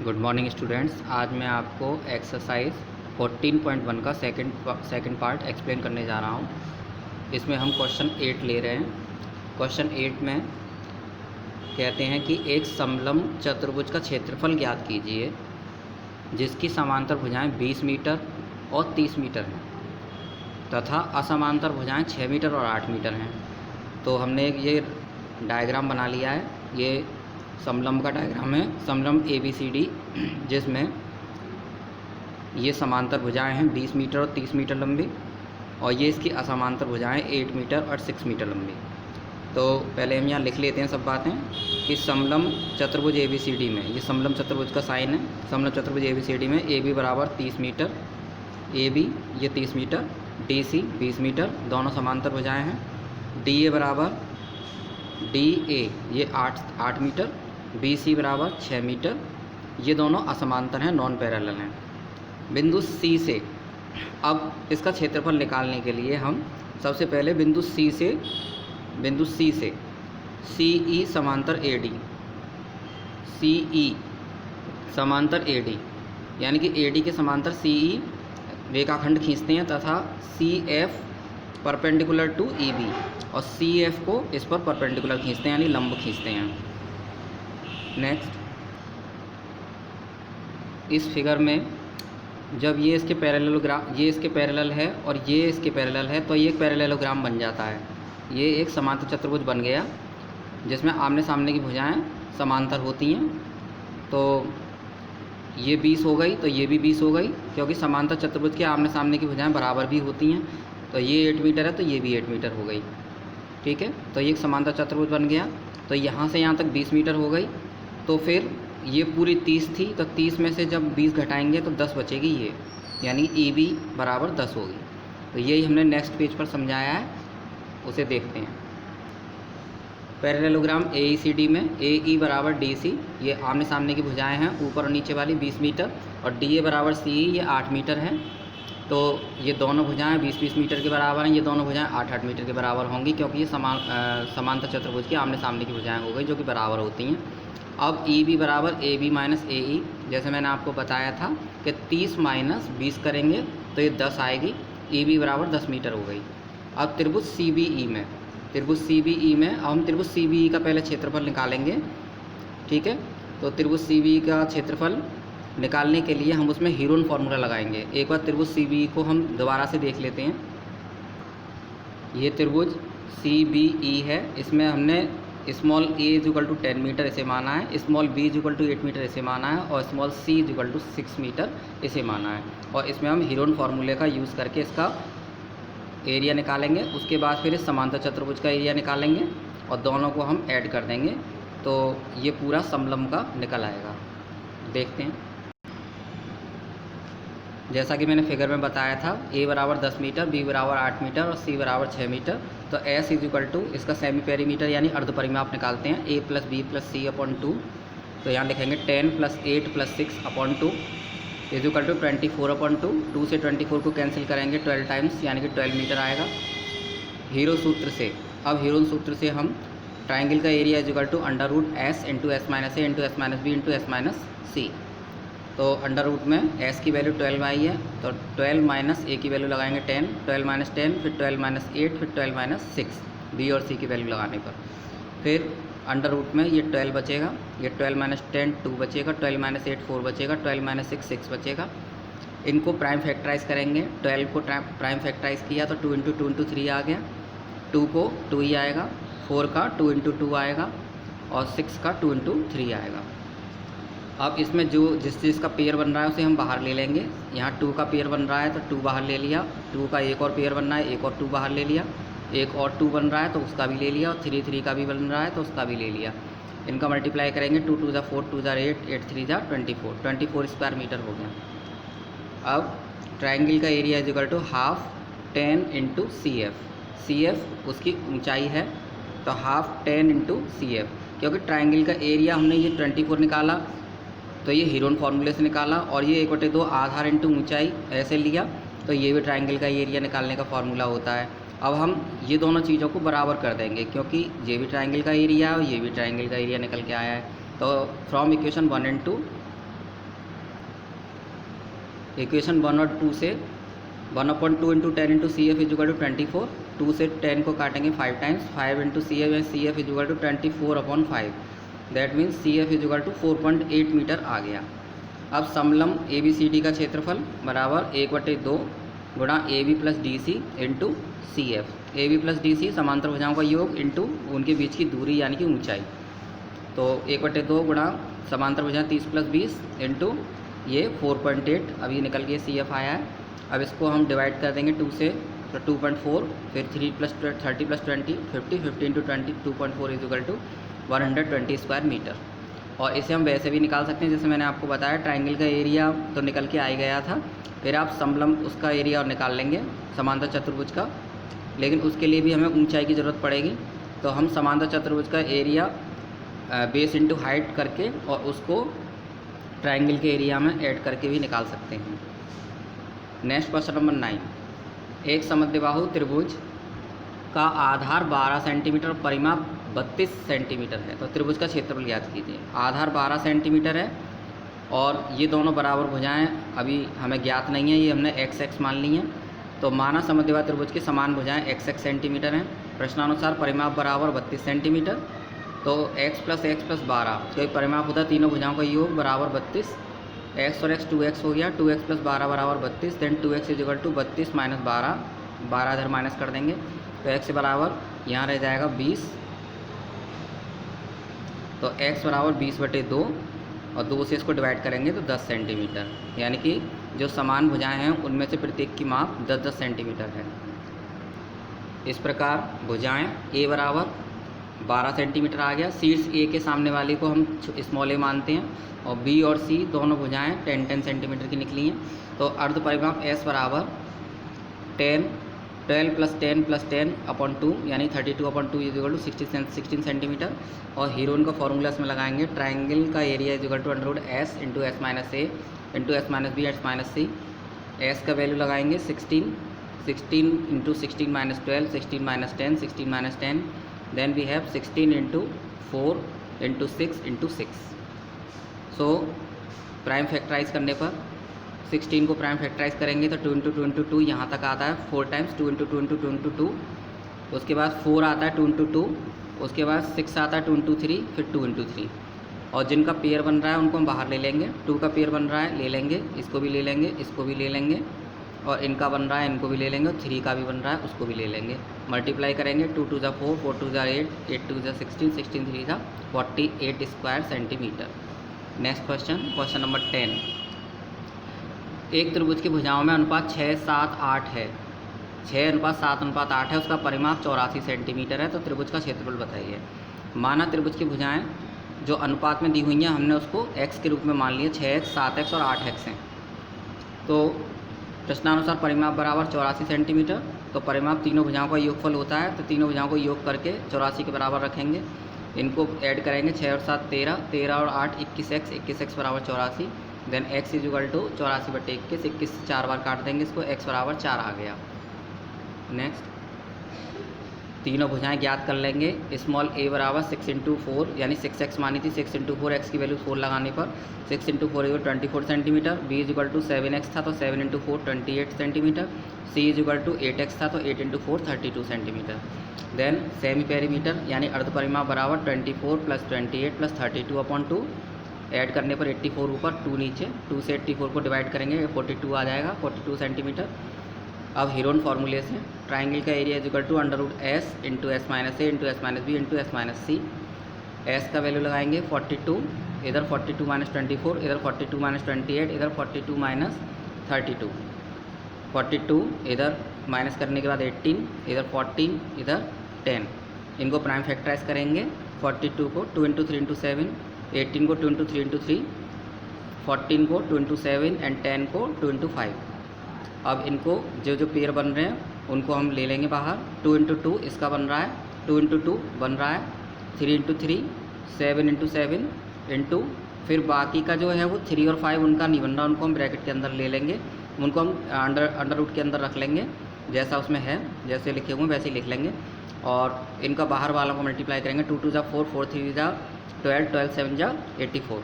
Good morning students. आज मैं आपको एक्सरसाइज 14.1 का सेकंड पार्ट एक्सप्लेन करने जा रहा हूँ। इसमें हम क्वेश्चन 8 ले रहे हैं। क्वेश्चन 8 में कहते हैं कि एक समलंब चतुर्भुज का क्षेत्रफल ज्ञात कीजिए जिसकी समांतर भुजाएं 20 मीटर और 30 मीटर हैं तथा असमांतर भुजाएं 6 मीटर और 8 मीटर हैं। तो हमने एक ये डायग्राम बना लिया है। ये समलंब का डायग्राम है, समलंब ABCD, जिसमें ये समांतर भुजाएं हैं 20 मीटर और 30 मीटर लंबी और ये इसकी असमांतर भुजाएं 8 मीटर और 6 मीटर लंबी। तो पहले हम यहाँ लिख लेते हैं सब बातें कि समलंब चतुर्भुज ABCD में, ये समलंब चतुर्भुज का साइन है। समलंब चतुर्भुज ABCD में AB बराबर 30 मीटर, AB ये 30 मीटर, DC 20 मीटर, दोनों समांतर भुजाएं हैं। DA बराबर DA ये 8 मीटर, BC बराबर 6 मीटर, ये दोनों असमांतर हैं, नॉन पैरेलल हैं। बिंदु C से अब इसका क्षेत्रफल निकालने के लिए हम सबसे पहले बिंदु C से CE समांतर AD, CE समांतर AD यानी कि AD के समांतर CE रेखाखंड खींचते हैं तथा CF परपेंडिकुलर टू EB और CF को इस पर परपेंडिकुलर खींचते हैं यानी लंब खींचते हैं। नेक्स्ट, इस फिगर में जब ये इसके पैरेलल है और ये इसके पैरेलल है तो ये एक पैरेललोग्राम बन जाता है। ये एक समांतर चतुर्भुज बन गया जिसमें आमने सामने की भुजाएं समांतर होती हैं। तो ये 20 हो गई तो ये भी 20 हो गई, क्योंकि समांतर चतुर्भुज के आमने सामने की भुजाएं बराबर भी होती हैं। तो ये 8 मीटर है तो ये भी 8 मीटर हो गई। ठीक है, तो ये एक समांतर चतुर्भुज बन गया। तो यहाँ से यहाँ तक 20 मीटर हो गई। तो फिर ये पूरी 30 थी तो 30 में से जब 20 घटाएंगे तो 10 बचेगी ये, यानी EB बराबर 10 होगी। तो यही हमने नेक्स्ट पेज पर समझाया है, उसे देखते हैं। पैरेललोग्राम AECD में AE बराबर DC, ये आमने सामने की भुजाएं हैं ऊपर और नीचे वाली 20 मीटर, और DA बराबर CE ये 8 मीटर है। तो ये दोनों भुजाएं 20-20 मीटर के बराबर हैं, ये दोनों भुजाएं 8-8 मीटर के बराबर होंगी, क्योंकि ये समांतर चतुर्भुज के आमने सामने की भुजाएं हो गई जो कि बराबर होती हैं। अब EB बराबर AB माइनस AE, जैसे मैंने आपको बताया था कि 30 माइनस 20 करेंगे तो ये 10 आएगी। EB बराबर 10 मीटर हो गई। अब त्रिभुज CBE में अब हम त्रिभुज CBE का पहले क्षेत्रफल निकालेंगे। ठीक है, तो त्रिभुज CBE का क्षेत्रफल निकालने के लिए हम उसमें हीरोन फार्मूला लगाएंगे। एक बार त्रिभुज CBE को हम दोबारा से देख लेते हैं। ये त्रिभुज CBE है, इसमें हमने small a equal to 10 metre इसे माना है, small b equal to 8 metre इसे माना है और small c equal to 6 metre इसे माना है। और इसमें हम हीरोन फार्मूले का यूज़ करके इसका एरिया निकालेंगे। उसके बाद फिर इस समांतर चतुर्भुज का एरिया निकालेंगे और दोनों को हम ऐड कर देंगे तो ये पूरा समलंब का निकल आएगा। देखते हैं। जैसा कि मैंने फिगर में बताया था, A बराबर 10 मीटर, B बराबर 8 मीटर और C बराबर 6 मीटर। तो S इज इक्वल टू इसका सेमी पेरीमीटर यानी अर्ध परिमाप निकालते हैं, A plus B plus C upon 2। तो यहाँ लिखेंगे 10 plus 8 plus 6 upon 2 is equal to 24 upon 2। 2 से 24 को कैंसिल करेंगे 12 टाइम्स यानी कि 12 मीटर आएगा। हीरो सूत्र से हम ट्राइंगल का area is equal to under root S into S minus A into S minus B into S minus C। तो अंडर रूट में S की वैल्यू 12 आई है तो 12 माइनस A की वैल्यू लगाएंगे 10, 12 माइनस 10, फिर 12 माइनस 8, फिर 12 माइनस 6, B और C की वैल्यू लगाने पर। फिर अंडर रूट में ये 12 बचेगा, ये 12 माइनस 10 2 बचेगा, 12 माइनस 8 4 बचेगा, 12 माइनस 6 6 बचेगा। इनको प्राइम फैक्टराइज करेंगे। 12 को प्राइम फैक्टराइज किया तो 2 इंटू 2 इंटू 3 आ गया, 2 को 2 ही आएगा, 4 का 2 इंटू 2 आएगा और 6 का 2 इंटू 3 आएगा। अब इसमें जो जिस चीज़ का पेयर बन रहा है उसे हम बाहर ले लेंगे। यहाँ 2 का पेयर बन रहा है तो 2 बाहर ले लिया, 2 का एक और पेयर बनना है, एक और 2 बाहर ले लिया, एक और 2 बन रहा है तो उसका भी ले लिया, और 3 का भी बन रहा है तो उसका भी ले लिया। इनका मल्टीप्लाई करेंगे, 2 2 4 2 8 8 3 24 स्क्वायर मीटर हो गया। अब ट्राइंगल का area is equal to half 10 into CF उसकी ऊंचाई है तो हाफ 10 इंटू CF। क्योंकि ट्राइंगल का एरिया हमने ये 24 निकाला तो ये हीरोन फार्मूले से निकाला, और ये 1/2 आधार इंटू ऊंचाई ऐसे लिया तो ये भी ट्राइंगल का एरिया निकालने का फार्मूला होता है। अब हम ये दोनों चीज़ों को बराबर कर देंगे क्योंकि ये भी ट्राइंगल का एरिया है और ये भी ट्राइंगल का एरिया निकल के आया है। तो फ्रॉम इक्वेशन 1 and 2 इक्वेशन 1 और 2 से 1/2 into 10 into c f equal to 24, 2 से 10 को काटेंगे 5 times, 5 into c f, c f equal to 24/5, that means c f equal to 4.8 meter आ गया। अब समलम ए बी सी डी का क्षेत्रफल बराबर 1/2 गुणा a b plus d c into c f. A b plus d c समांतर भुजाओं का योग इंटू उनके बीच की दूरी यानी कि ऊंचाई। तो 1/2 गुणा समांतर भुजा 30 प्लस 20 इंटू ये 4.8, अब ये निकल के सी एफ आया है। अब इसको हम डिवाइड कर देंगे 2 से, तो 2.4, फिर 3 plus 30 plus 20 50, 50 into 20 2.4 equal to 120 square metre. और इसे हम वैसे भी निकाल सकते हैं, जैसे मैंने आपको बताया ट्रायंगल का एरिया तो निकल के आ ही गया था, फिर आप समलम उसका एरिया और निकाल लेंगे समांतर चतुर्भुज का, लेकिन उसके लिए भी हमें ऊंचाई की ज़रूरत पड़ेगी। तो हम समांतर चतुर्भुज का एरिया बेस इंटू हाइट करके और उसको ट्रायंगल के एरिया में ऐड करके भी निकाल सकते हैं। नेक्स्ट क्वेश्चन नंबर 9, एक समद्विबाहु त्रिभुज का आधार 12 सेंटीमीटर, परिमाप 32 सेंटीमीटर है। तो त्रिभुज का क्षेत्रफल ज्ञात कीजिए। आधार 12 सेंटीमीटर है और ये दोनों बराबर भुजाएं अभी हमें ज्ञात नहीं है, ये हमने एक्स एक्स मान ली हैं। तो माना समद्विबाहु त्रिभुज की समान भुजाएं एक्स एक्स सेंटीमीटर हैं। प्रश्नानुसार परिमाप बराबर 32 सेंटीमीटर। तो x प्लस 12, तो एक परिमाप होता है तीनों भुजाओं का योग बराबर 32, x और x 2x हो गया, 2x प्लस 12 बराबर 32, then 2x is equal to 32 minus 12, 12 इधर माइनस कर देंगे, तो x बराबर यहाँ रह जाएगा 20। तो x बराबर 20/2 और 2 से इसको डिवाइड करेंगे तो 10 सेंटीमीटर, यानी कि जो समान भुजाएं हैं उनमें से प्रत्येक की माप 10-10 सेंटीमीटर है। इस प्रकार भुजाएं a बराबर 12 सेंटीमीटर आ गया। शीर्ष ए के सामने वाली को हम स्मॉल ए मानते हैं और बी और सी दोनों भुजाएं 10-10 सेंटीमीटर की निकली हैं। तो अर्ध परिमाप एस बराबर 12 प्लस 10/2 यानी 32/2 इजिकल टू 16 सेंटीमीटर। और हीरोइन का फॉर्मूला इसमें लगाएंगे, ट्राइंगल का area equal to under root s into s minus a into s minus b s minus c. S का वैल्यू लगाएंगे 16 into 16 minus 12, 16 minus 10, 16 minus 10, then we have 16 into 4 into 6 into 6। So prime factorise करने पर 16 को prime factorise करेंगे तो 2 into 2 into 2 यहाँ तक आता है 4 टाइम्स, 2 इंटू 2 इंटू 2 इंटू 2, उसके बाद 4 आता है 2 इंटू 2, उसके बाद 6 आता है 2 इंटू 3, फिर 2 इंटू 3। और जिनका पेयर बन रहा है उनको हम बाहर ले लेंगे। 2 का पेयर बन रहा है ले लेंगे, इसको भी ले लेंगे, इसको भी ले लेंगे, और इनका बन रहा है इनको भी ले लेंगे, और 3 का भी बन रहा है उसको भी ले लेंगे। मल्टीप्लाई करेंगे 2 2 ज़ा 4, 4 2 ज़ा 8, 8 2 ज़ा 16, 16 3 ज़ा 48 square centimetre. Next question number 10, एक त्रिभुज की भुजाओं में अनुपात 6:7:8 है, 6:7:8 है, उसका परिमाप 84 सेंटीमीटर है। तो त्रिभुज का क्षेत्रफल बताइए। माना त्रिभुज की भुजाएं जो अनुपात में दी हुई हैं हमने उसको x के रूप में मान लिया, 6x 7x और 8x हैं। तो प्रश्नानुसार परिमाप बराबर 84 सेंटीमीटर। तो परिमाप तीनों भुजाओं का योगफल होता है, तो तीनों भुजाओं को योग करके 84 के बराबर रखेंगे। इनको ऐड करेंगे 6 और 7 13, 13 और 8 21x, 21x बराबर 84, देन x इजुकल टू 84/21, 21 से 4 बार काट देंगे इसको, x बराबर 4 आ गया। नेक्स्ट तीनों भुजाएं ज्ञात कर लेंगे। स्मॉल a बराबर 6 इंटू 4 यानी 6x मानी थी, 6 इंटू 4 x की वैल्यू 4 लगाने पर 6 into 4 24 centimetre. b is equal to 7x था तो 7 into 4 28 centimetre. c is equal to 8x था तो 8 into 4 32 centimetre. Then semi perimeter यानी अर्ध परिमाप बराबर 24 प्लस 28 प्लस 32/2, ऐड करने पर 84 ऊपर 2 नीचे, 2 से 84 को डिवाइड करेंगे 42 आ जाएगा, 42 सेंटीमीटर। अब हीरोन फार्मूले से ट्राइंगल का area is equal to under root s into s minus a into s minus b into s minus c. S का वैल्यू लगाएंगे 42, इधर 42 माइनस 24, इधर 42 माइनस 28, इधर 42 माइनस 32, 42 इधर माइनस करने के बाद 18, इधर 14, इधर 10। इनको प्राइम फैक्टराइज करेंगे। 42 को 2 इंटू 3 इंटू 7, 18 को 2 इंटू 3 इंटू 3, 14 को 2 इंटू 7 एंड 10 को 2 इंटू 5। अब इनको जो पेयर बन रहे हैं उनको हम ले लेंगे बाहर। 2 इंटू 2 इसका बन रहा है, 2 इंटू 2 बन रहा है, 3 इंटू 3, 7 इंटू 7 इंटू, फिर बाकी का जो है वो 3 और 5 उनका नहीं बन रहा, उनको हम ब्रैकेट के अंदर ले लेंगे, उनको हम अंडर रूट के अंदर रख लेंगे, जैसा उसमें है जैसे लिखे हुए वैसे ही लिख लेंगे। और इनका बाहर वालों को मल्टीप्लाई करेंगे। 2 2 ज़ा 4, 4 3 ज़ा 12, 12 7 ज़ा 84।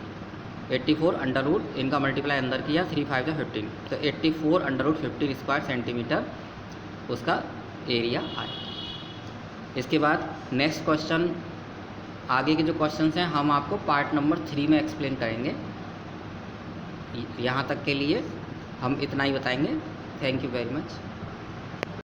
84 अंडर रूट इनका मल्टीप्लाई अंदर किया, 3 5 15, तो 84 अंडर रूट 15 स्क्वायर सेंटीमीटर उसका एरिया आया। इसके बाद नेक्स्ट क्वेश्चन, आगे के जो क्वेश्चंस हैं हम आपको पार्ट नंबर 3 में एक्सप्लेन करेंगे। यहाँ तक के लिए हम इतना ही बताएंगे। Thank you very much.